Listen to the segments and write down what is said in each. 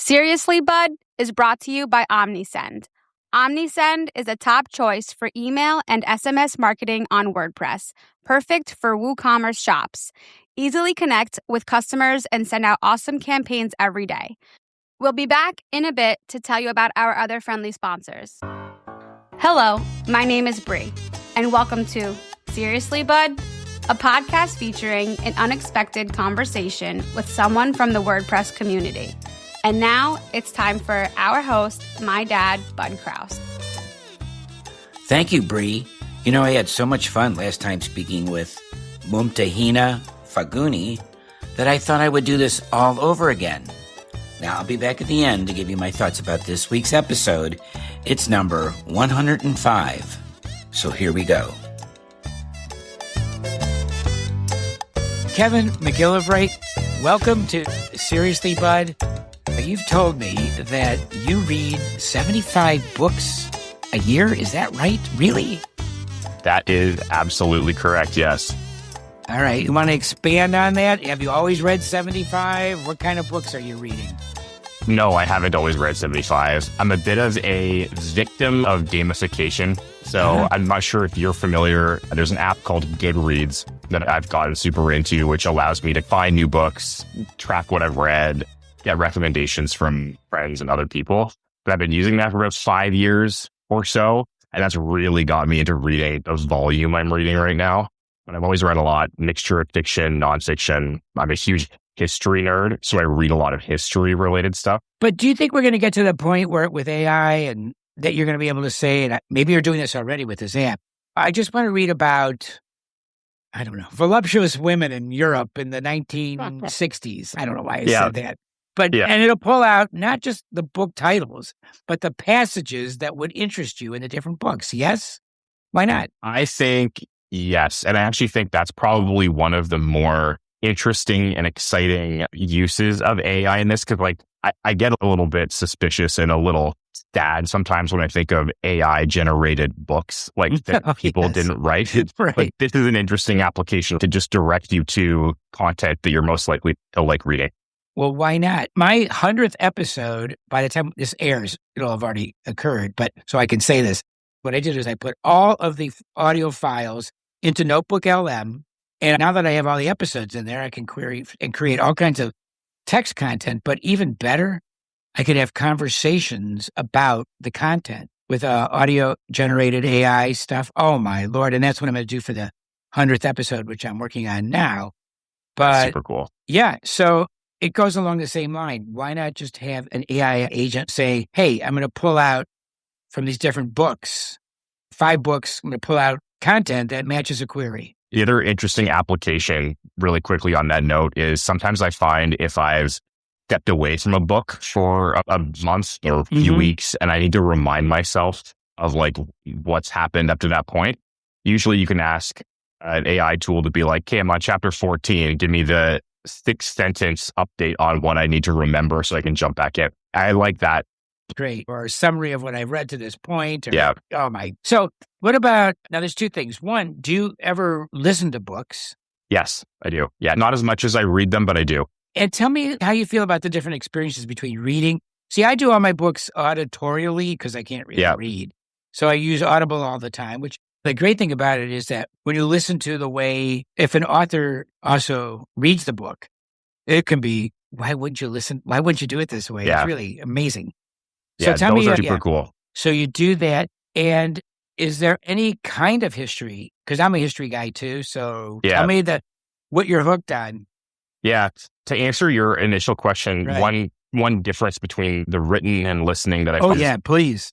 Seriously, Bud is brought to you by OmniSend. OmniSend is a top choice for email and SMS marketing on WordPress, perfect for WooCommerce shops. Easily connect with customers and send out awesome campaigns every day. We'll be back in a bit to tell you about our other friendly sponsors. Hello, my name is Bree, and welcome to Seriously, Bud, a podcast featuring an unexpected conversation with someone from the WordPress community. And now it's time for our host, my dad, Bud Kraus. Thank you, Bree. You know, I had so much fun last time speaking with Mumtahina Faguni that I thought I would do this all over again. Now, I'll be back at the end to give you my thoughts about this week's episode. It's number 105. So here we go. Kevin McGillivray, welcome to Seriously, Bud. You've told me that you read 75 books a year. Is that right? Really? That is absolutely correct, yes. All right. You want to expand on that? Have you always read 75? What kind of books are you reading? No, I haven't always read 75. I'm a bit of a victim of gamification. So I'm not sure if you're familiar. There's an app called Goodreads that I've gotten super into, which allows me to find new books, track what I've read, get recommendations from friends and other people. But I've been using that for about 5 years or so. And that's really got me into reading the volume I'm reading right now. But I've always read a lot, mixture of fiction, nonfiction. I'm a huge history nerd, so I read a lot of history-related stuff. But do you think we're going to get to the point where with AI and that you're going to be able to say, and maybe you're doing this already with this app, I just want to read about, I don't know, voluptuous women in Europe in the 1960s. I don't know why I said that. But and it'll pull out not just the book titles, but the passages that would interest you in the different books. Yes? Why not? I think yes. And I actually think that's probably one of the more interesting and exciting uses of AI in this, because I get a little bit suspicious and a little sad sometimes when I think of AI generated books that people didn't write. Right. But this is an interesting application to just direct you to content that you're most likely to like reading. Well, why not? My 100th episode, by the time this airs, it'll have already occurred. But so I can say this. What I did is I put all of the audio files into NotebookLM. And now that I have all the episodes in there, I can query and create all kinds of text content. But even better, I could have conversations about the content with audio-generated AI stuff. Oh, my Lord. And that's what I'm going to do for the 100th episode, which I'm working on now. But super cool. Yeah. So it goes along the same line. Why not just have an AI agent say, hey, I'm going to pull out from these different books, 5 books, I'm going to pull out content that matches a query. The other interesting application, really quickly on that note, is sometimes I find if I've stepped away from a book for a month or a few weeks and I need to remind myself of what's happened up to that point, usually you can ask an AI tool to be like, okay, I'm on chapter 14, give me the 6-sentence update on what I need to remember so I can jump back in. I like that. Great. Or a summary of what I've read to this point. Or, yeah. Oh my. So what about, now there's 2 things. One, do you ever listen to books? Yes, I do. Yeah. Not as much as I read them, but I do. And tell me how you feel about the different experiences between reading. See, I do all my books auditorially because I can't really read. So I use Audible all the time, which the great thing about it is that when you listen to the way, if an author also reads the book, it can be, why wouldn't you listen? Why wouldn't you do it this way? Yeah. It's really amazing. So tell those me, are super cool. So you do that. And is there any kind of history? Because I'm a history guy too. So tell me what you're hooked on. Yeah. To answer your initial question, one difference between the written and listening that I found. Oh, yeah, please.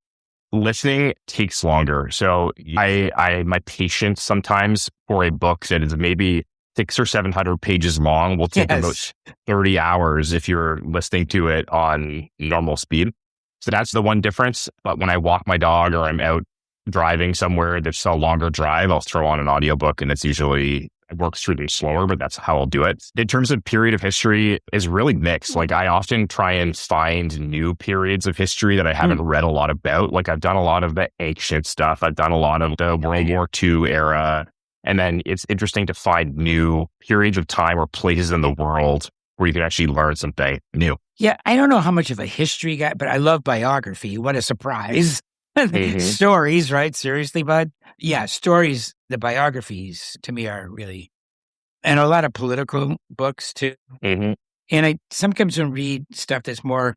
Listening takes longer. So my patience sometimes for a book that is maybe 600 or 700 pages long will take about 30 hours if you're listening to it on normal speed. So that's the one difference. But when I walk my dog or I'm out driving somewhere that's a longer drive, I'll throw on an audiobook and it works through them slower, but that's how I'll do it. In terms of period of history, is really mixed. I often try and find new periods of history that I haven't read a lot about. I've done a lot of the ancient stuff. I've done a lot of the World War II era. And then it's interesting to find new periods of time or places in the world where you can actually learn something new. Yeah, I don't know how much of a history guy, but I love biography. What a surprise. Stories, right? Seriously, bud? Yeah, stories, the biographies to me are really, and a lot of political books too. Mm-hmm. And I sometimes read stuff that's more,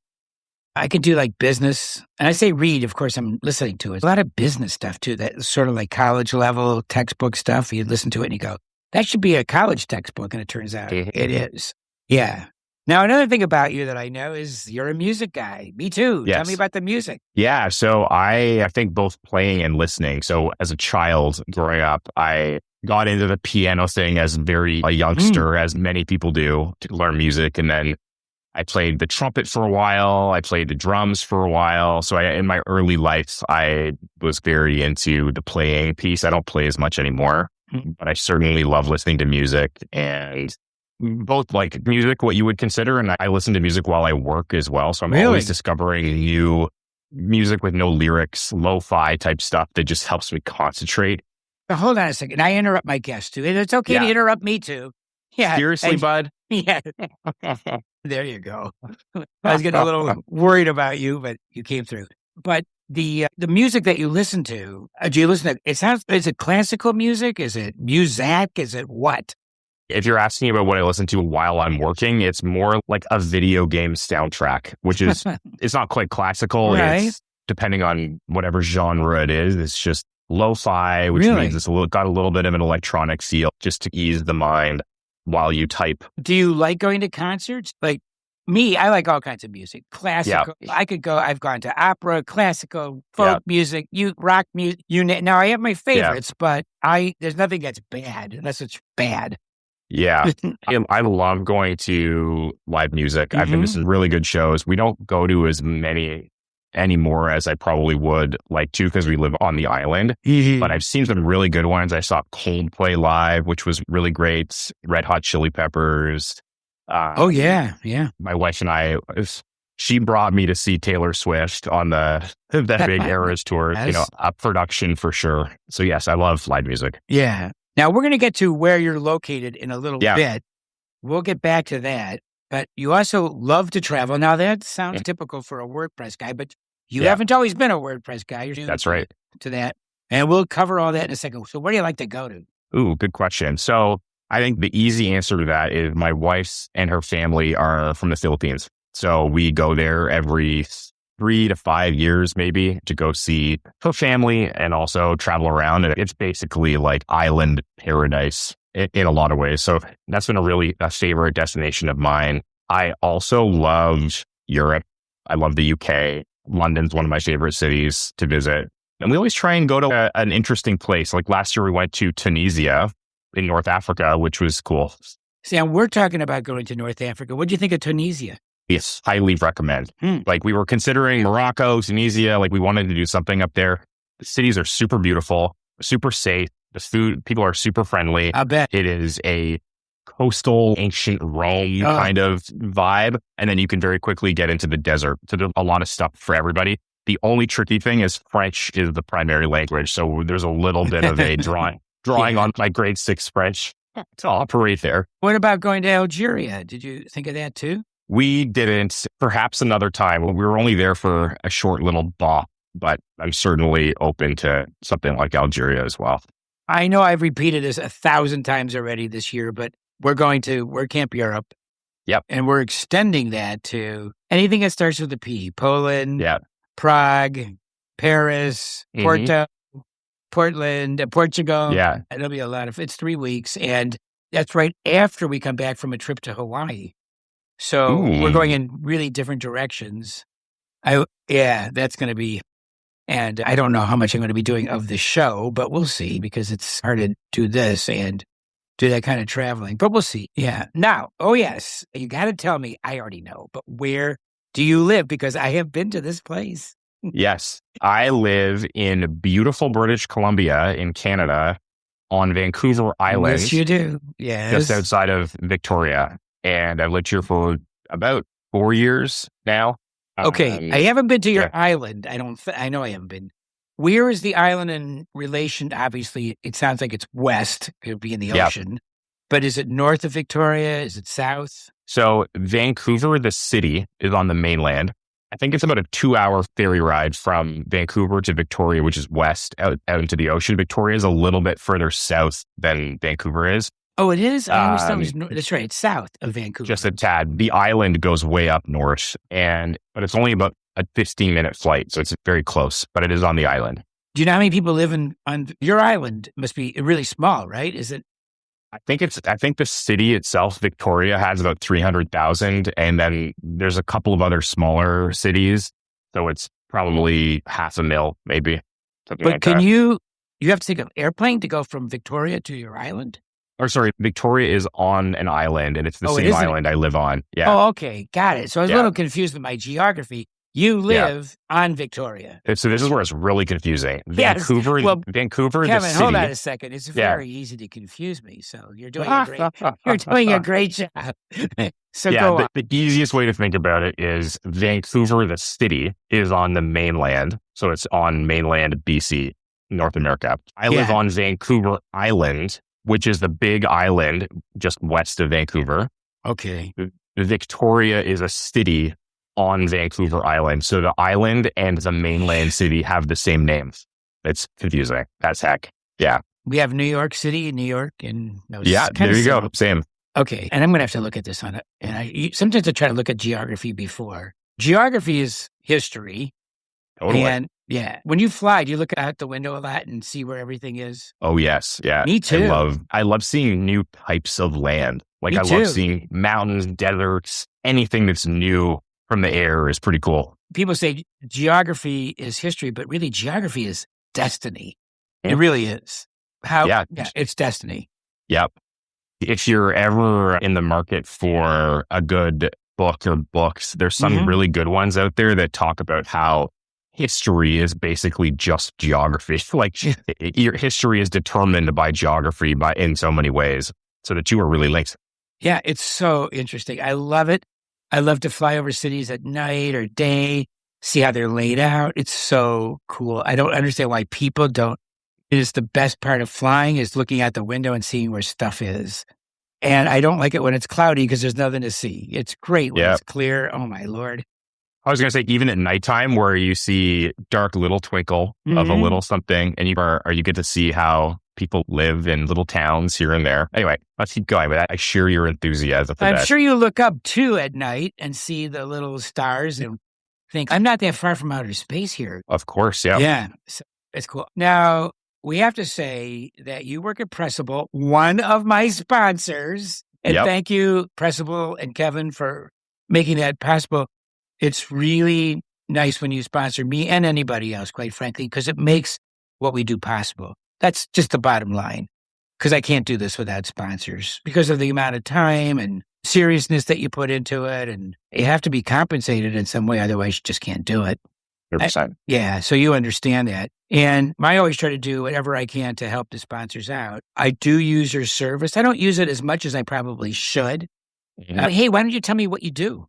I could do like business. And I say read, of course, I'm listening to it. A lot of business stuff too, that's sort of like college level textbook stuff. You listen to it and you go, that should be a college textbook. And it turns out it is. Yeah. Now, another thing about you that I know is you're a music guy. Me too. Yes. Tell me about the music. Yeah. So I think both playing and listening. So as a child growing up, I got into the piano thing as a youngster, as many people do, to learn music. And then I played the trumpet for a while. I played the drums for a while. So in my early life, I was very into the playing piece. I don't play as much anymore, but I certainly love listening to music, and both like music, what you would consider. And I listen to music while I work as well. So I'm always discovering new music with no lyrics, lo-fi type stuff that just helps me concentrate. But hold on a second. I interrupt my guests too. It's okay to interrupt me too. Yeah. Seriously, bud? Yeah. There you go. I was getting a little worried about you, but you came through. But the music that you listen to, do you listen to, is it classical music? Is it music? Is it what? If you're asking about what I listen to while I'm working, it's more like a video game soundtrack, which is, it's not quite classical. Right. It's depending on whatever genre it is. It's just lo-fi, which means it's got a little bit of an electronic feel just to ease the mind while you type. Do you like going to concerts? Like me, I like all kinds of music. Classical. Yeah. I've gone to opera, classical, folk music, rock music. Now I have my favorites, but there's nothing that's bad unless it's bad. Yeah. I love going to live music. I've been to some really good shows. We don't go to as many anymore as I probably would like to, because we live on the island. But I've seen some really good ones. I saw Coldplay live, which was really great. Red Hot Chili Peppers. Yeah. My wife and I, she brought me to see Taylor Swift on that big Eras tour. A production for sure. So yes, I love live music. Yeah. Now we're going to get to where you're located in a little bit. We'll get back to that. But you also love to travel. Now that sounds typical for a WordPress guy, but you haven't always been a WordPress guy. You're That's right. To that. And we'll cover all that in a second. So where do you like to go to? Ooh, good question. So I think the easy answer to that is my wife and her family are from the Philippines. So we go there every 3 to 5 years, maybe, to go see her family and also travel around. And it's basically like island paradise in a lot of ways. So that's been a favorite destination of mine. I also love Europe. I love the UK. London's one of my favorite cities to visit. And we always try and go to an interesting place. Like last year, we went to Tunisia in North Africa, which was cool. Sam, we're talking about going to North Africa. What do you think of Tunisia? Yes, highly recommend. Like we were considering Morocco, Tunisia, like we wanted to do something up there. The cities are super beautiful, super safe. The food, people are super friendly. I bet. It is a coastal, ancient Rome kind of vibe. And then you can very quickly get into the desert. So there's a lot of stuff for everybody. The only tricky thing is French is the primary language. So there's a little bit of a drawing on my grade 6 French to operate there. What about going to Algeria? Did you think of that too? We didn't. Perhaps another time. We were only there for a short little bop, but I'm certainly open to something like Algeria as well. I know I've repeated this 1,000 times already this year, but we're going to WordCamp Europe. Yep. And we're extending that to anything that starts with a P. Poland, Prague, Paris, Porto, Portland, Portugal. Yeah. It'll be it's 3 weeks. And that's right after we come back from a trip to Hawaii. So we're going in really different directions. That's going to be, and I don't know how much I'm going to be doing of the show, but we'll see, because it's hard to do this and do that kind of traveling, but we'll see. Yeah. Now, yes, you got to tell me, I already know, but where do you live? Because I have been to this place. Yes. I live in beautiful British Columbia in Canada on Vancouver Island. Yes, you do. Yes. Just outside of Victoria. And I've lived here for about 4 years now. Okay. I haven't been to your island. I know I haven't been. Where is the island in relation? Obviously, it sounds like it's west. It would be in the ocean. But is it north of Victoria? Is it south? So Vancouver, the city, is on the mainland. I think it's about a 2-hour ferry ride from Vancouver to Victoria, which is west, out into the ocean. Victoria is a little bit further south than Vancouver is. Oh, it is? I always thought it was north. That's right. It's south of Vancouver. Just a tad. The island goes way up north, but it's only about a 15-minute flight, so it's very close, but it is on the island. Do you know how many people live on your island? It must be really small, right? Is it? I think the city itself, Victoria, has about 300,000, and then there's a couple of other smaller cities, so it's probably 500,000, maybe. But can you have to take an airplane to go from Victoria to your island? Or sorry, Victoria is on an island, and it's the same island I live on. Yeah. Oh, okay. Got it. So I was a little confused with my geography. You live on Victoria. So this is where it's really confusing. Vancouver, Vancouver, Kevin, the city. Hold on a second. It's very easy to confuse me. So you're doing a great job. So go on. The easiest way to think about it is Vancouver, the city, is on the mainland. So it's on mainland BC, North America. I live on Vancouver Island, which is the big island just west of Vancouver. Okay. Victoria is a city on Vancouver Island. So the island and the mainland city have the same names. It's confusing as heck. Yeah. We have New York City, New York, and there you go. Same. Okay. And I'm going to have to look at this on it. And sometimes I try to look at geography before. Geography is history. Totally. And when you fly, do you look out the window a lot and see where everything is? Oh, yes. Yeah. Me too. I love seeing new types of land. Like love seeing mountains, deserts, anything that's new from the air is pretty cool. People say geography is history, but really geography is destiny. It really is. It's destiny. Yep. If you're ever in the market for a good book or books, there's some really good ones out there that talk about how history is basically just geography. Like your history is determined by geography in so many ways. So the two are really linked. Yeah, it's so interesting. I love it. I love to fly over cities at night or day, see how they're laid out. It's so cool. I don't understand why people don't. It is the best part of flying is looking out the window and seeing where stuff is. And I don't like it when it's cloudy because there's nothing to see. It's great when it's clear. Oh, my Lord. I was going to say, even at nighttime where you see dark little twinkle of a little something and you get to see how people live in little towns here and there. Anyway, let's keep going. But I share your enthusiasm for that. I'm sure you look up too at night and see the little stars and think, I'm not that far from outer space here. Of course, yeah. Yeah, so it's cool. Now, we have to say that you work at Pressable, one of my sponsors. And thank you, Pressable and Kevin, for making that possible. It's really nice when you sponsor me and anybody else, quite frankly, because it makes what we do possible. That's just the bottom line, because I can't do this without sponsors because of the amount of time and seriousness that you put into it. And you have to be compensated in some way. Otherwise, you just can't do it. 100%. So you understand that. And I always try to do whatever I can to help the sponsors out. I do use your service. I don't use it as much as I probably should. Hey, why don't you tell me what you do?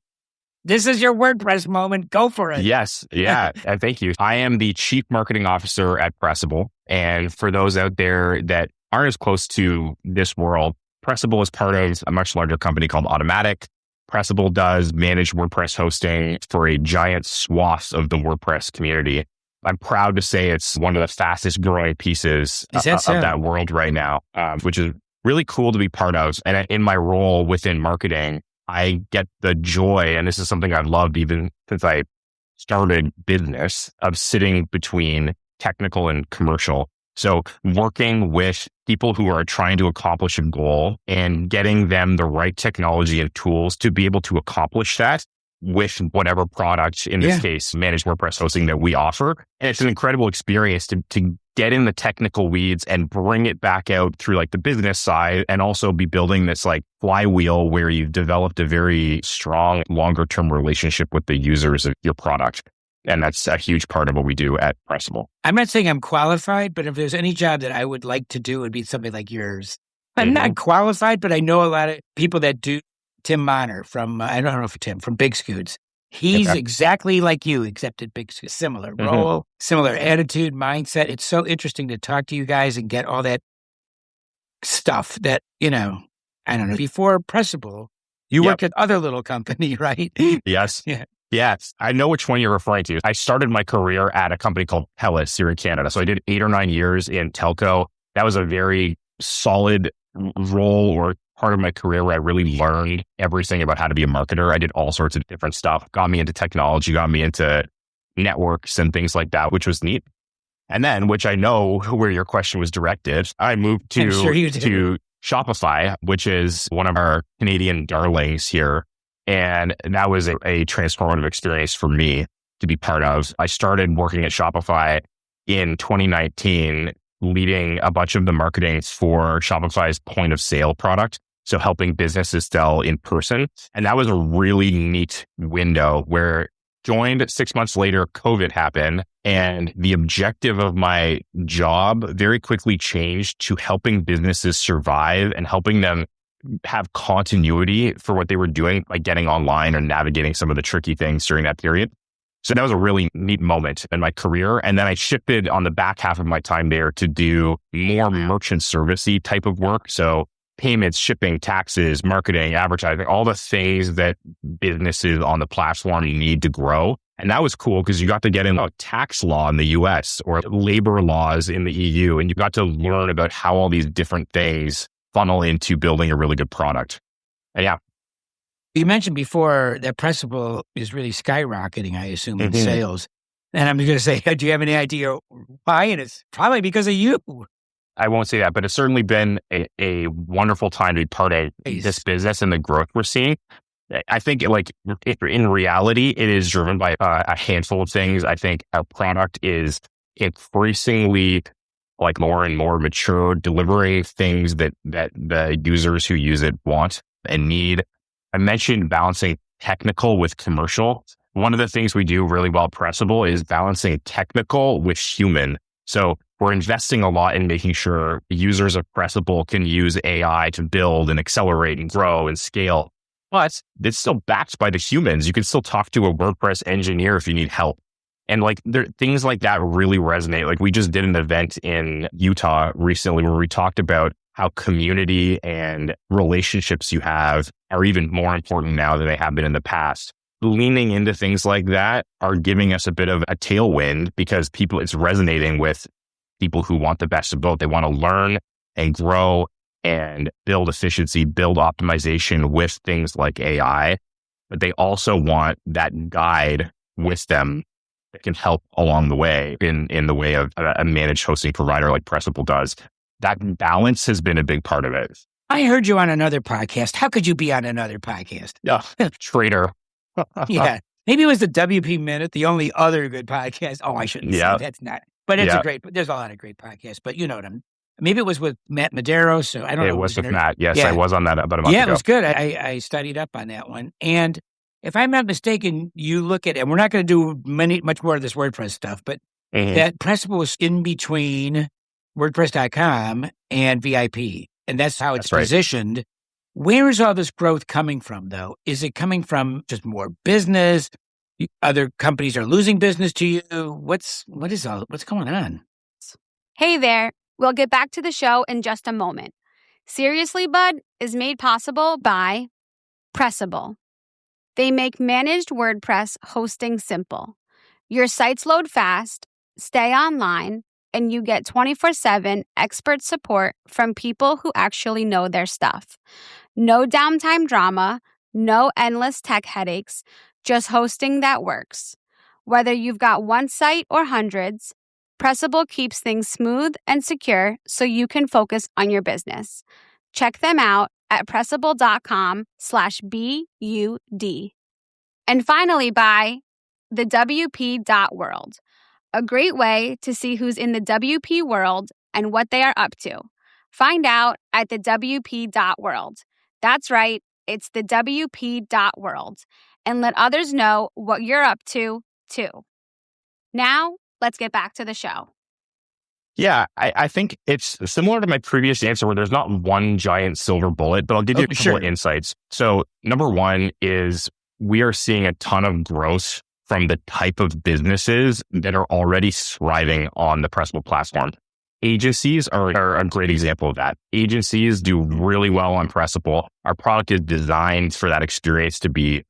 This is your WordPress moment. Go for it. Yes. Yeah. Thank you. I am the Chief Marketing Officer at Pressable. And for those out there that aren't as close to this world, Pressable is part of a much larger company called Automatic. Pressable does manage WordPress hosting for a giant swath of the WordPress community. I'm proud to say it's one of the fastest growing pieces of that world right now, which is really cool to be part of. And in my role within marketing, I get the joy, and this is something I've loved even since I started business, of sitting between technical and commercial. So working with people who are trying to accomplish a goal and getting them the right technology and tools to be able to accomplish that with whatever product, in this case, managed WordPress hosting that we offer. And it's an incredible experience to get in the technical weeds and bring it back out through like the business side, and also be building this like flywheel where you've developed a very strong longer term relationship with the users of your product. And that's a huge part of what we do at Pressable. I'm not saying I'm qualified, but if there's any job that I would like to do, it would be something like yours. I'm not qualified, but I know a lot of people that do. Tim Monner from, I don't know if Tim, from Big Scoots. He's exactly like you, except at Big Scoots. Similar role, similar attitude, mindset. It's so interesting to talk to you guys and get all that stuff that, I don't know, before Pressable, you worked at other little company, right? Yes. Yeah. Yes. I know which one you're referring to. I started my career at a company called Telus here in Canada. So I did 8 or 9 years in telco. That was a very solid role or part of my career where I really learned everything about how to be a marketer. I did all sorts of different stuff, got me into technology, got me into networks and things like that, which was neat. And then, which I know where your question was directed, I moved to Shopify, which is one of our Canadian darlings here. And that was a transformative experience for me to be part of. I started working at Shopify in 2019, leading a bunch of the marketing for Shopify's point of sale product. So helping businesses sell in person. And that was a really neat window where joined 6 months later, COVID happened. And the objective of my job very quickly changed to helping businesses survive and helping them have continuity for what they were doing by getting online or navigating some of the tricky things during that period. So that was a really neat moment in my career. And then I shifted on the back half of my time there to do more merchant servicey type of work. So payments, shipping, taxes, marketing, advertising, all the things that businesses on the platform need to grow. And that was cool because you got to get in tax law in the US or labor laws in the EU. And you got to learn about how all these different things funnel into building a really good product. And yeah. You mentioned before that Pressable is really skyrocketing, I assume, in sales. And I'm going to say, do you have any idea why? And it's probably because of you. I won't say that, but it's certainly been a wonderful time to be part of this business and the growth we're seeing. I think in reality, it is driven by a handful of things. I think our product is increasingly more and more mature, delivering things that the users who use it want and need. I mentioned balancing technical with commercial. One of the things we do really well at Pressable is balancing technical with human. So we're investing a lot in making sure users of Pressable can use AI to build and accelerate and grow and scale. But it's still backed by the humans. You can still talk to a WordPress engineer if you need help. And things like that really resonate. We just did an event in Utah recently where we talked about how community and relationships you have are even more important now than they have been in the past. Leaning into things like that are giving us a bit of a tailwind because it's resonating with people who want the best of both. They want to learn and grow and build efficiency, build optimization with things like AI, but they also want that guide with them that can help along the way in the way of a managed hosting provider like Pressable does. That balance has been a big part of it. I heard you on another podcast. How could you be on another podcast? Traitor. Yeah. Maybe it was the WP Minute, the only other good podcast. Oh, I shouldn't say that's not. But it's there's a lot of great podcasts, but you know what maybe it was with Matt Madero. So I don't know. It was with Matt. Yes, I was on that about a month ago. Yeah, it was good. I studied up on that one. And if I'm not mistaken, you look at it, and we're not going to do much more of this WordPress stuff, but that Pressable was in between WordPress.com and VIP. And that's how it's positioned. Right. Where is all this growth coming from, though? Is it coming from just more business? Other companies are losing business to you? What's going on? Hey there. We'll get back to the show in just a moment. Seriously, Bud is made possible by Pressable. They make managed WordPress hosting simple. Your sites load fast, stay online, and you get 24/7 expert support from people who actually know their stuff. No downtime drama, no endless tech headaches, just hosting that works. Whether you've got one site or hundreds, Pressable keeps things smooth and secure so you can focus on your business. Check them out at pressable.com/BUD. And finally, by the WP.world, a great way to see who's in the WP world and what they are up to. Find out at the WP.world. That's right, it's the WP.world. And let others know what you're up to, too. Now, let's get back to the show. Yeah, I think it's similar to my previous answer where there's not one giant silver bullet, but I'll give you a couple of insights. So number one is we are seeing a ton of growth from the type of businesses that are already thriving on the Pressable platform. agencies are a great example of that. Agencies do really well on Pressable. Our product is designed for that experience to be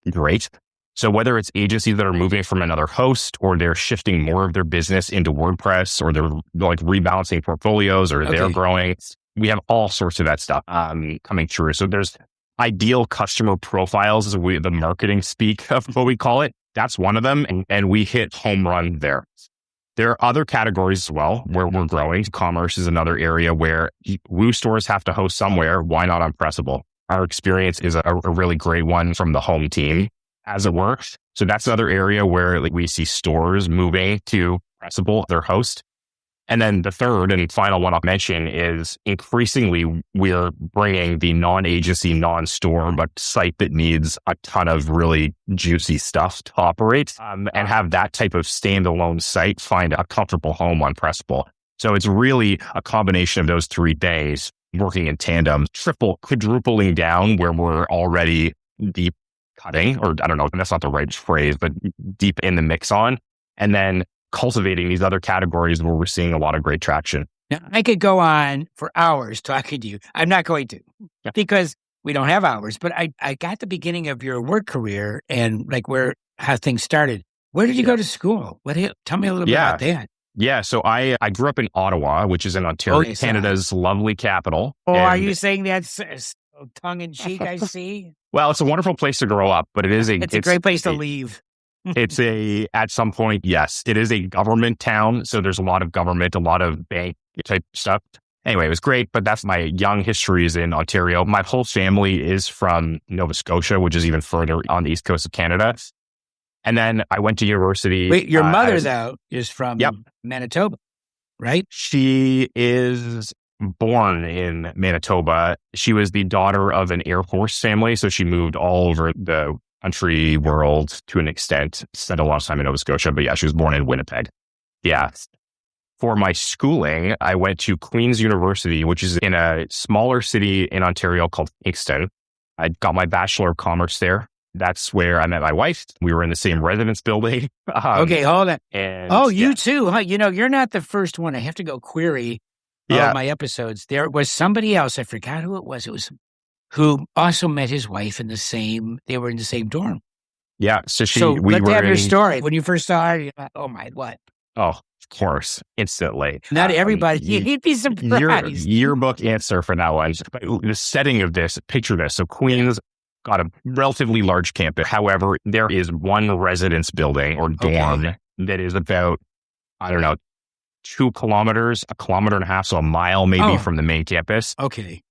great. So whether it's agencies that are moving from another host, or they're shifting more of their business into WordPress, or they're like rebalancing portfolios, or they're growing, we have all sorts of that stuff coming through. So there's ideal customer profiles, is the marketing speak of what we call it. That's one of them. And we hit home run there. There are other categories as well where we're growing. Commerce is another area where Woo stores have to host somewhere. Why not on Pressable? Our experience is a really great one from the home team, as it works. So that's another area where we see stores moving to Pressable, their host. And then the third and final one I'll mention is increasingly we're bringing the non-agency, non-store, but site that needs a ton of really juicy stuff to operate and have that type of standalone site find a comfortable home on Pressable. So it's really a combination of those three things working in tandem, quadrupling down where we're already deep cutting, or I don't know, that's not the right phrase, but deep in the mix on, and then cultivating these other categories where we're seeing a lot of great traction. Now, I could go on for hours talking to you. I'm not going to because we don't have hours, but I got the beginning of your work career and like how things started. Where did you go to school? Tell me a little bit about that. Yeah, so I grew up in Ottawa, which is in Ontario, Canada's lovely capital. Oh, are you saying that's tongue-in-cheek, I see? Well, it's a wonderful place to grow up, but it's a great place to leave. At some point, yes, it is a government town. So there's a lot of government, a lot of bank type stuff. Anyway, it was great, but that's my young history is in Ontario. My whole family is from Nova Scotia, which is even further on the east coast of Canada. And then I went to university. Wait, your mother, though, is from Manitoba, right? She is born in Manitoba. She was the daughter of an Air Force family. So she moved all over the country world to an extent, spent a lot of time in Nova Scotia, but she was born in Winnipeg. Yeah. For my schooling, I went to Queen's University, which is in a smaller city in Ontario called Kingston. I got my Bachelor of Commerce there. That's where I met my wife. We were in the same residence building. Okay, hold on. And, you too, huh? You're not the first one. I have to go query all my episodes. There was somebody else. I forgot who it was. It was who also met his wife they were in the same dorm. Yeah. So let's have your story. When you first saw her, you're like, oh my, what? Oh, of course. Instantly. Not everybody. You'd be surprised. Yearbook answer for that one. But the setting of this, picture this. So Queens got a relatively large campus. However, there is one residence building or dorm that is about, 2 kilometers, 1.5 kilometers, so a mile maybe from the main campus. Okay.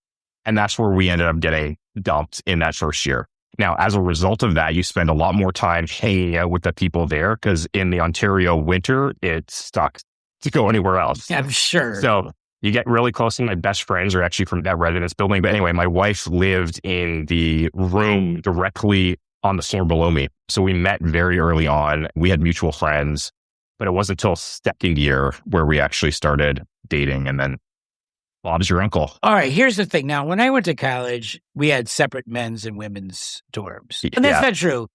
And that's where we ended up getting dumped in that first year. Now, as a result of that, you spend a lot more time hanging out with the people there because in the Ontario winter, it sucks to go anywhere else. I'm sure. So you get really close, and my best friends are actually from that residence building. But anyway, my wife lived in the room directly on the floor below me. So we met very early on. We had mutual friends, but it wasn't until second year where we actually started dating, and then Bob's your uncle. All right, here's the thing. Now, when I went to college, we had separate men's and women's dorms. And that's not true.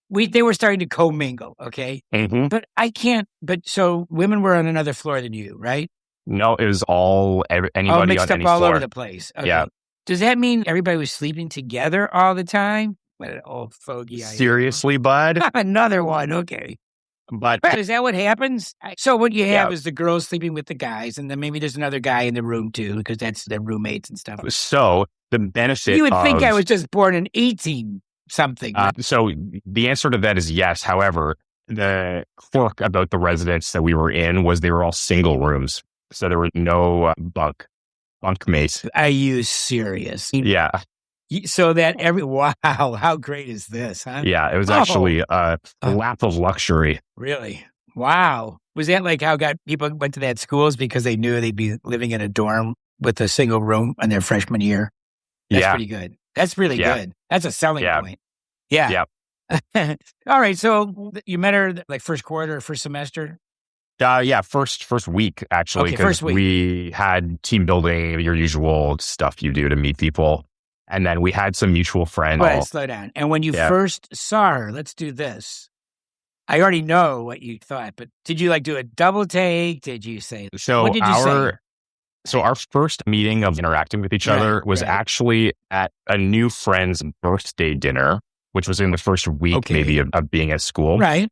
They were starting to commingle, okay? Mm-hmm. But so women were on another floor than you, right? No, it was anybody all mixed on up any all floor. over the place. Okay. Yeah. Does that mean everybody was sleeping together all the time? What an old fogey idea. Seriously, bud? Another one, okay. But is that what happens? So what you have is the girls sleeping with the guys, and then maybe there's another guy in the room too, because that's their roommates and stuff. So the benefit you would think I was just born in 18 something. So the answer to that is yes. However, the quirk about the residence that we were in was they were all single rooms. So there were no bunkmates. Are you serious? Yeah. So that wow, how great is this, huh? Yeah, it was actually a lap of luxury. Really? Wow. Was that like how people went to that schools because they knew they'd be living in a dorm with a single room in their freshman year? That's pretty good. That's really good. That's a selling point. Yeah. Yeah. All right. So you met her like first quarter, first semester? First week, actually. Okay, first week. We had team building, your usual stuff you do to meet people. And then we had some mutual friends. Wait, slow down. And when you first saw her, let's do this. I already know what you thought, but did you do a double take? Did you say, So what did you say? So our first meeting of interacting with each other was actually at a new friend's birthday dinner, which was in the first week maybe of being at school. Right.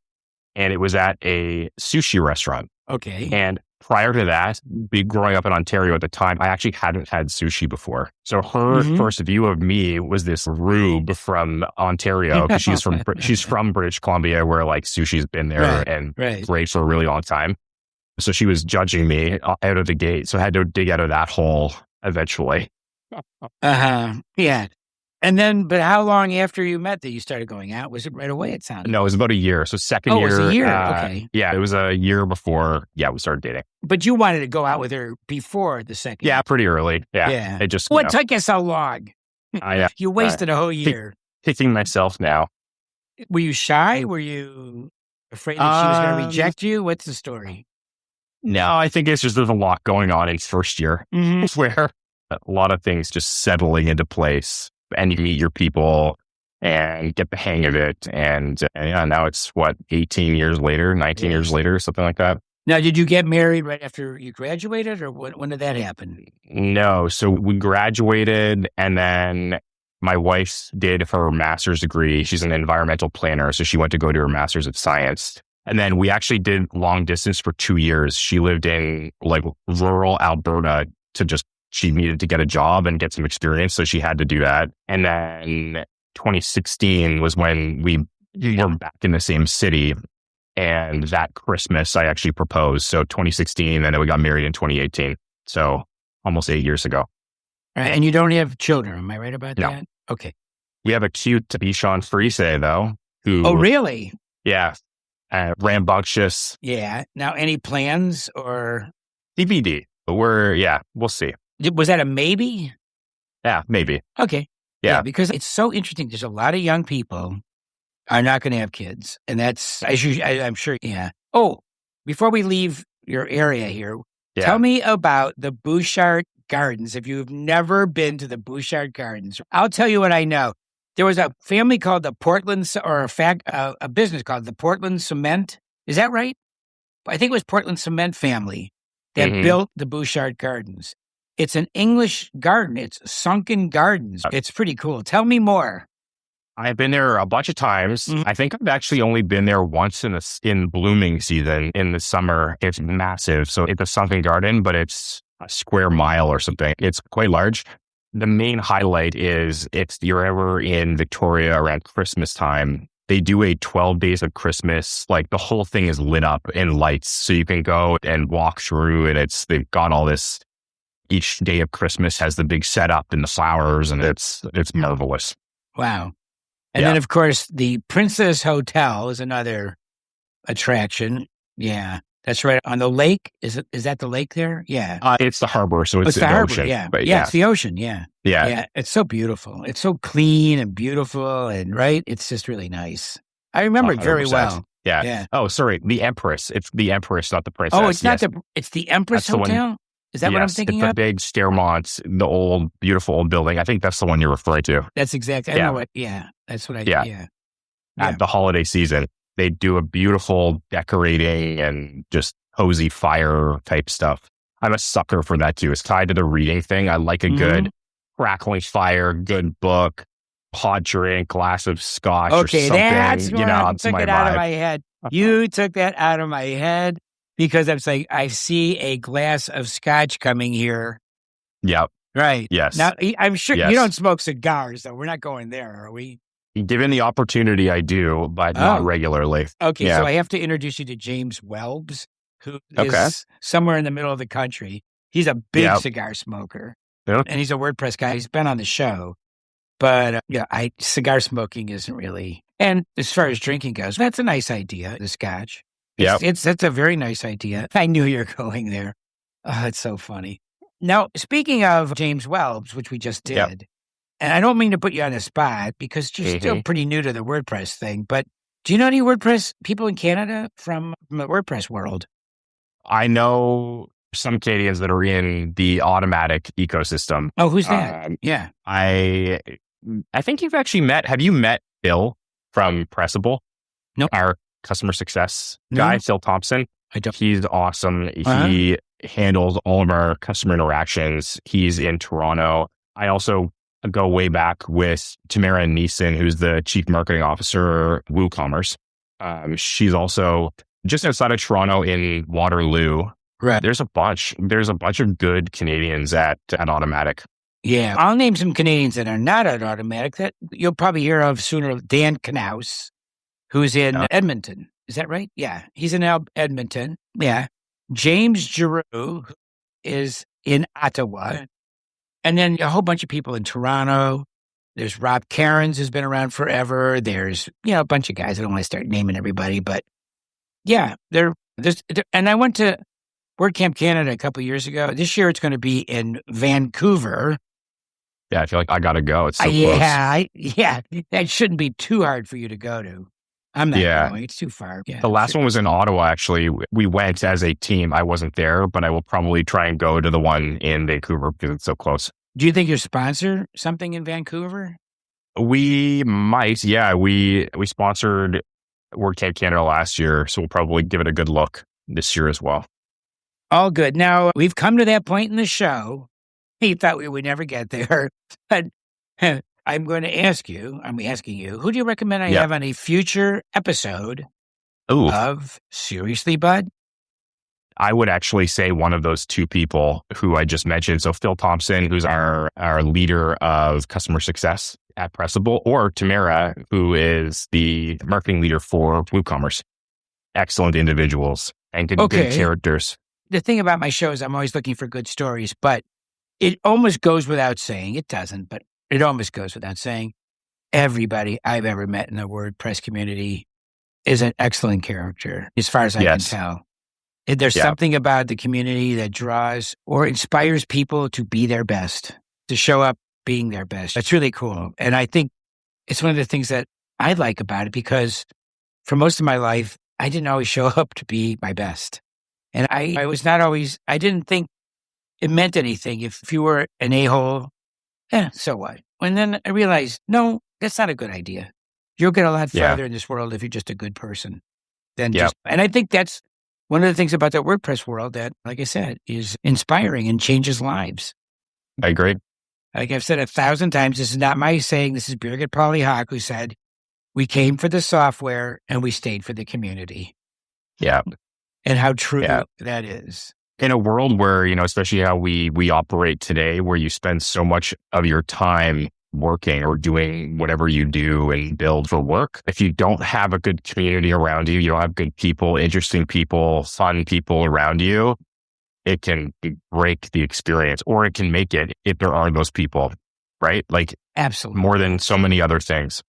And it was at a sushi restaurant. Okay. And prior to that, growing up in Ontario at the time, I actually hadn't had sushi before. So her first view of me was this rube from Ontario, because she's from British Columbia, where sushi's been there and great for a really long time. So she was judging me out of the gate. So I had to dig out of that hole eventually. Yeah. And then, but how long after you met that you started going out? Was it right away? It sounded. No, it was about a year. So second year. It was a year. Okay. Yeah, it was a year before. Yeah, we started dating. But you wanted to go out with her before the second. Yeah, pretty early. Yeah. It just. What took you so long? You wasted a whole year. Kicking myself now. Were you shy? Were you afraid that she was going to reject you? What's the story? No, I think it's just there's a lot going on in first year where a lot of things just settling into place, and you meet your people and get the hang of it. And now it's 18 years later, 19 years later, something like that. Now, did you get married right after you graduated, or when did that happen? No. So we graduated, and then my wife did her master's degree. She's an environmental planner, so she went to go to her master's of science. And then we actually did long distance for 2 years. She lived in rural Alberta she needed to get a job and get some experience. So she had to do that. And then 2016 was when we were back in the same city. And that Christmas, I actually proposed. So 2016, and then we got married in 2018. So almost 8 years ago. Right. And you don't have children. Am I right about that? No. Okay. We have a cute Bichon Frise, though. Oh, really? Yeah. Rambunctious. Yeah. Now, any plans or? TBD. But we'll see. Was that a maybe? Yeah, maybe. Okay. Yeah. Because it's so interesting. There's a lot of young people are not going to have kids. And that's, I'm sure. Yeah. Oh, before we leave your area here, tell me about the Bouchard Gardens. If you've never been to the Bouchard Gardens, I'll tell you what I know. There was a family called the Portland, or a business called the Portland Cement. Is that right? I think it was Portland Cement family that built the Bouchard Gardens. It's an English garden. It's sunken gardens. It's pretty cool. Tell me more. I've been there a bunch of times. I think I've actually only been there once in blooming season in the summer. It's massive. So it's a sunken garden, but it's a square mile or something. It's quite large. The main highlight is if you're ever in Victoria around Christmas time, they do a 12 days of Christmas. The whole thing is lit up in lights. So you can go and walk through, and they've got all this. Each day of Christmas has the big setup and the flowers, and it's marvelous. Wow. And then, of course, the Princess Hotel is another attraction. Yeah. That's right on the lake. Is that the lake there? Yeah. It's the harbor, so it's the harbor. ocean. Yeah. But it's the ocean. Yeah. Yeah. It's so beautiful. It's so clean and beautiful, and it's just really nice. I remember it very well. Yeah. Oh, sorry. The Empress. It's the Empress, not the Princess. Oh, it's not it's the Empress Hotel? Is that what I'm thinking of? It's the big Stairmont, the old, beautiful old building. I think that's the one you're referring to. That's exactly. I know what. Yeah. That's what At the holiday season, they do a beautiful decorating and just cozy fire type stuff. I'm a sucker for that too. It's tied to the reading thing. I like a good crackling fire, good book, hot drink, glass of scotch or something. That's what took it out of my head. You took that out of my head because I was like, I see a glass of scotch coming here. Yep. Right. Yes. Now, I'm sure you don't smoke cigars, though. We're not going there, are we? Given the opportunity, I do, but not regularly. Okay, so I have to introduce you to James Welbs, who is somewhere in the middle of the country. He's a big cigar smoker, and he's a WordPress guy. He's been on the show, but cigar smoking isn't really. And as far as drinking goes, that's a nice idea, the scotch. That's a very nice idea. I knew you were going there. Oh, it's so funny. Now, speaking of James Welbs, which we just did, and I don't mean to put you on the spot because you're still pretty new to the WordPress thing, but do you know any WordPress people in Canada from the WordPress world? I know some Canadians that are in the automatic ecosystem. Oh, who's that? I think you've actually have you met Bill from Pressable? No. customer success guy, Phil Thompson. I don't. He's awesome. He handles all of our customer interactions. He's in Toronto. I also go way back with Tamara Neeson, who's the chief marketing officer, WooCommerce. She's also just outside of Toronto in Waterloo. Right. There's a bunch of good Canadians at Automatic. Yeah. I'll name some Canadians that are not at Automatic that you'll probably hear of sooner. Dan Knaus, who's in Edmonton. Is that right? Yeah. He's in Edmonton. Yeah. James Giroux is in Ottawa. And then a whole bunch of people in Toronto. There's Rob Cairns, who's been around forever. There's, a bunch of guys. I don't want to start naming everybody, but yeah, and I went to WordCamp Canada a couple of years ago. This year it's going to be in Vancouver. Yeah, I feel like I got to go. It's so close. Yeah. That shouldn't be too hard for you to go to. I'm not going. It's too far. Yeah, the last one was in Ottawa, actually. We went as a team. I wasn't there, but I will probably try and go to the one in Vancouver because it's so close. Do you think you'll sponsor something in Vancouver? We might. Yeah, we sponsored WordCamp Canada last year, so we'll probably give it a good look this year as well. All good. Now, we've come to that point in the show. You thought we would never get there, but I'm asking you, who do you recommend I have on a future episode of Seriously, Bud? I would actually say one of those two people who I just mentioned. So Phil Thompson, who's our leader of customer success at Pressable, or Tamara, who is the marketing leader for WooCommerce. Excellent individuals and good characters. The thing about my show is I'm always looking for good stories, but it almost goes without saying. It doesn't, but it almost goes without saying. Everybody I've ever met in the WordPress community is an excellent character, as far as I can tell. There's something about the community that draws or inspires people to be their best, to show up being their best. That's really cool. And I think it's one of the things that I like about it, because for most of my life, I didn't always show up to be my best. And I was not always, I didn't think it meant anything. If you were an a-hole, so what? And then I realized, no, that's not a good idea. You'll get a lot farther in this world if you're just a good person. And I think that's one of the things about the WordPress world that, like I said, is inspiring and changes lives. I agree. Like I've said 1,000 times, this is not my saying. This is Birgit Pauly Haak, who said, we came for the software and we stayed for the community. Yeah. And how true that is. In a world where, especially how we operate today, where you spend so much of your time working or doing whatever you do and build for work, if you don't have a good community around you, you don't have good people, interesting people, fun people around you, it can break the experience, or it can make it if there are those people, right? Like, absolutely, more than so many other things.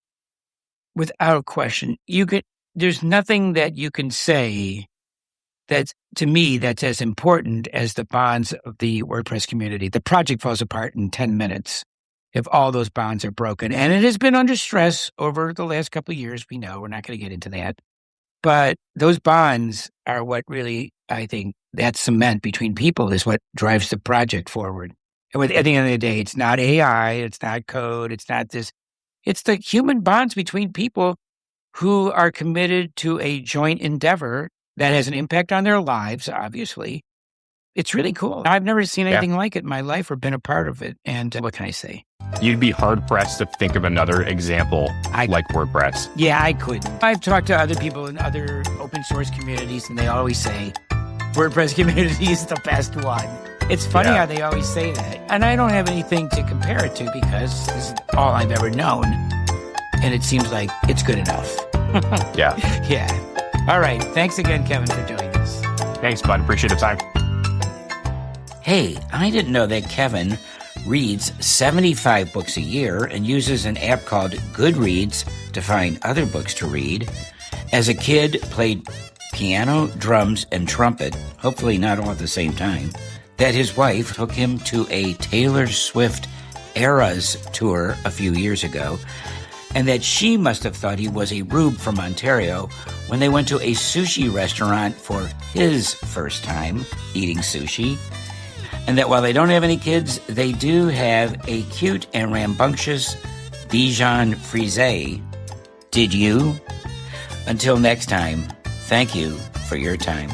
Without question, there's nothing that you can say that, to me, that's as important as the bonds of the WordPress community. The project falls apart in 10 minutes if all those bonds are broken. And it has been under stress over the last couple of years. We know we're not going to get into that. But those bonds are what really, I think, that cement between people is what drives the project forward. And at the end of the day, it's not AI, it's not code, it's not this. It's the human bonds between people who are committed to a joint endeavor that has an impact on their lives, obviously. It's really cool. I've never seen anything like it in my life or been a part of it. And what can I say? You'd be hard-pressed to think of another example like WordPress. Yeah, I couldn't. I've talked to other people in other open source communities, and they always say, WordPress community is the best one. It's funny how they always say that. And I don't have anything to compare it to because this is all I've ever known. And it seems like it's good enough. Yeah. All right. Thanks again, Kevin, for doing this. Thanks, bud. Appreciate the time. Hey, I didn't know that Kevin reads 75 books a year and uses an app called Goodreads to find other books to read. As a kid, played piano, drums, and trumpet, hopefully not all at the same time. That his wife took him to a Taylor Swift Eras tour a few years ago, and that she must have thought he was a rube from Ontario when they went to a sushi restaurant for his first time eating sushi. And that while they don't have any kids, they do have a cute and rambunctious Dijon Frise. Did you? Until next time, thank you for your time.